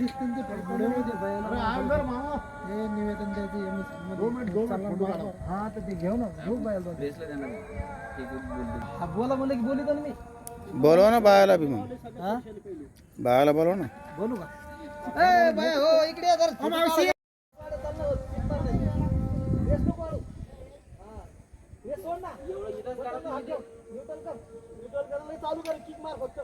निवेदन बोला बोला की बोली मी बोलवा ना बाळाला भी मग बाळाला बोलवा ना बोलू का बाय हो इकडे चालू कर किक मार फक्त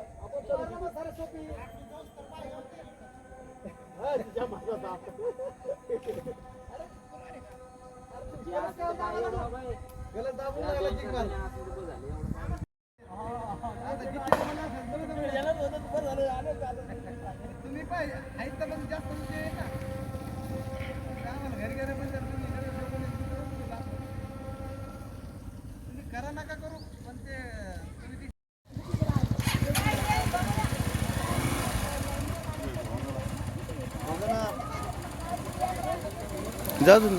तुम्ही पाहिजे जास्त घरी गेले पण तुम्ही करा नका करू पण ते जा तुम्ही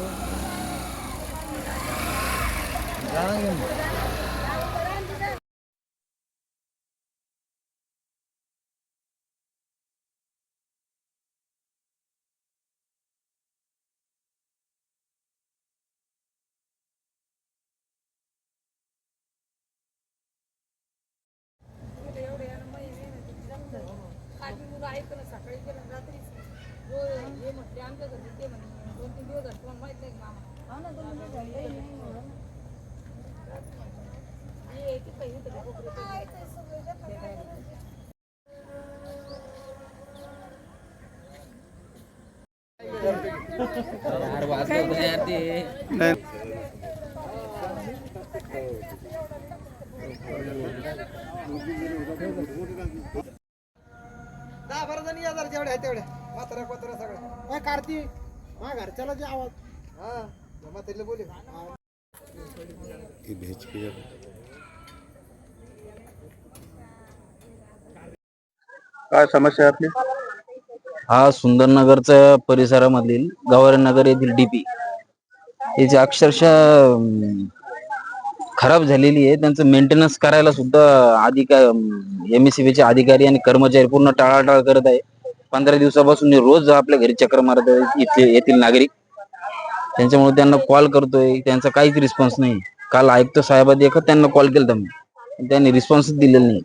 सकाळी केलं रात्रीच हे म्हटले आमच्या घरी ते म्हणे 2-3 दिवस झाले तुम्हाला माहित नाही मामा दहा बारा जणी हजार जेवढ्या आहेत तेवढ्या म्हातारा कोतारा सगळ्या कार्ती मा घरच्याला जे आवाज हा म्हातारीला बोले काय समस्या आहे आपली हा सुंदरनगरच्या परिसरामधील गवारीनगर येथील डीपी याची अक्षरशः खराब झालेली आहे. त्यांचं मेंटेनन्स करायला सुद्धा एमएससीबीचे अधिकारी आणि कर्मचारी पूर्ण टाळाटाळ करत आहे. 15 दिवसापासून रोज आपल्या घरी चक्कर मारत आहे इथले येथील नागरिक. त्यांच्यामुळे त्यांना कॉल करतोय, त्यांचा काहीच रिस्पॉन्स नाही. काल आयुक्त साहेबांनी त्यांना कॉल केला त्यांनी रिस्पॉन्स दिलेला नाही.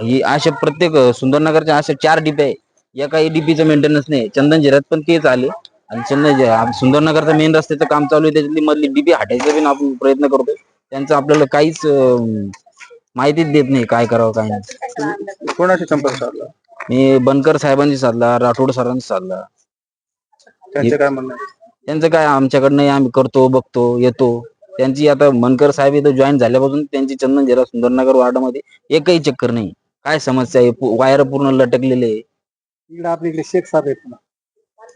ही अशा प्रत्येक सुंदरनगरच्या अशा 4 डीपी आहे. एका डीपीचं मेंटेनन्स नाही. चंदनजिऱ्यात पण तेच आले आणि सुंदरनगरचं मेन रस्त्याचं काम चालू आहे, त्याच्यातली मधली डीपी हटायचा पण आपण प्रयत्न करतोय. त्यांचं आपल्याला काहीच माहितीच देत नाही काय करावं काय नाही. कोणाशी संपर्क साधला? मी बनकर साहेबांनी साधला, राठोड सरांनी साधला. त्यांचे काय म्हणणं आहे? त्यांचं काय आमच्याकडनं आम्ही करतो बघतो येतो. त्यांची आता बनकर साहेब इथं जॉईन झाल्यापासून त्यांची चंदनजिरा सुंदरनगर वार्डामध्ये एकही चक्कर नाही. काय समस्या आहे? वायर पूर्ण लटकलेले. इकडे आपल्याकडे शेख साहेब आहेत ना,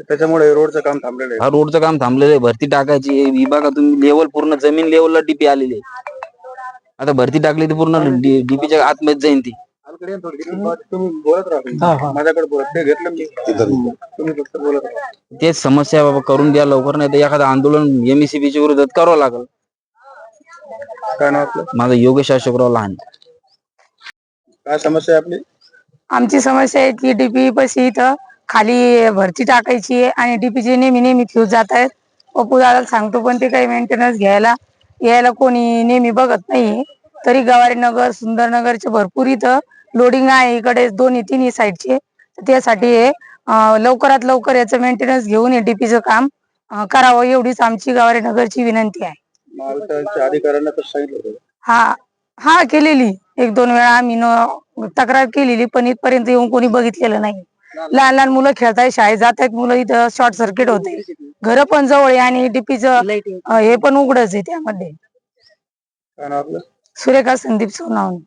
त्याच्यामुळे रोडचं काम थांबलेलं आहे. हा रोडचं काम थांबलेलं आहे. भरती टाकायची विभागातून लेवल पूर्ण जमीन लेवलला डीपी आलेली आहे. आता भरती टाकली तर पूर्ण डीपीच्या आतमध्ये जाईन ती. तुम्ही बोलत राहा माझ्याकडे बोलत ते घेतलं मी तुम्ही फक्त बोलत राहा. तेच समस्या बाबा करून द्या लवकर, नाही तर एखादं आंदोलन एमएससीबीच्या विरोधात करावं लागेल. काय नाव आपलं? माझं योगेश अशोकराव लहान. काय समस्या आहे आपली? आमची समस्या आहे की डीपी पशी इथं खाली भरती टाकायची आहे आणि डीपीचे नेहमी फ्यूज जात आहेत. पप्पू दादाला सांगतो पण ते काही मेंटेनन्स यायला कोणी नेहमी बघत नाही. तरी गवारीनगर सुंदरनगरचे भरपूर इथं लोडिंग आहे इकडे तिन्ही साईडचे. त्यासाठी लवकरात लवकर याचं मेंटेनन्स घेऊन डीपीचं काम करावं एवढीच आमची गवारीनगरची विनंती आहे. महाराष्ट्राच्या अधिकाऱ्यांना तर सांगितलं हा केलेली 1-2 वेळा आम्ही तक्रार केलेली, पण इथपर्यंत येऊन कोणी बघितलेलं नाही. लहान लहान मुलं खेळतायत, शाळेत जात आहेत मुलं, इथं शॉर्ट सर्किट होते. घर पण जवळ आहे आणि डीपीचं हे पण उघडच आहे त्यामध्ये. काय नाव आपलं? सुरेखा संदीप सोनावणे.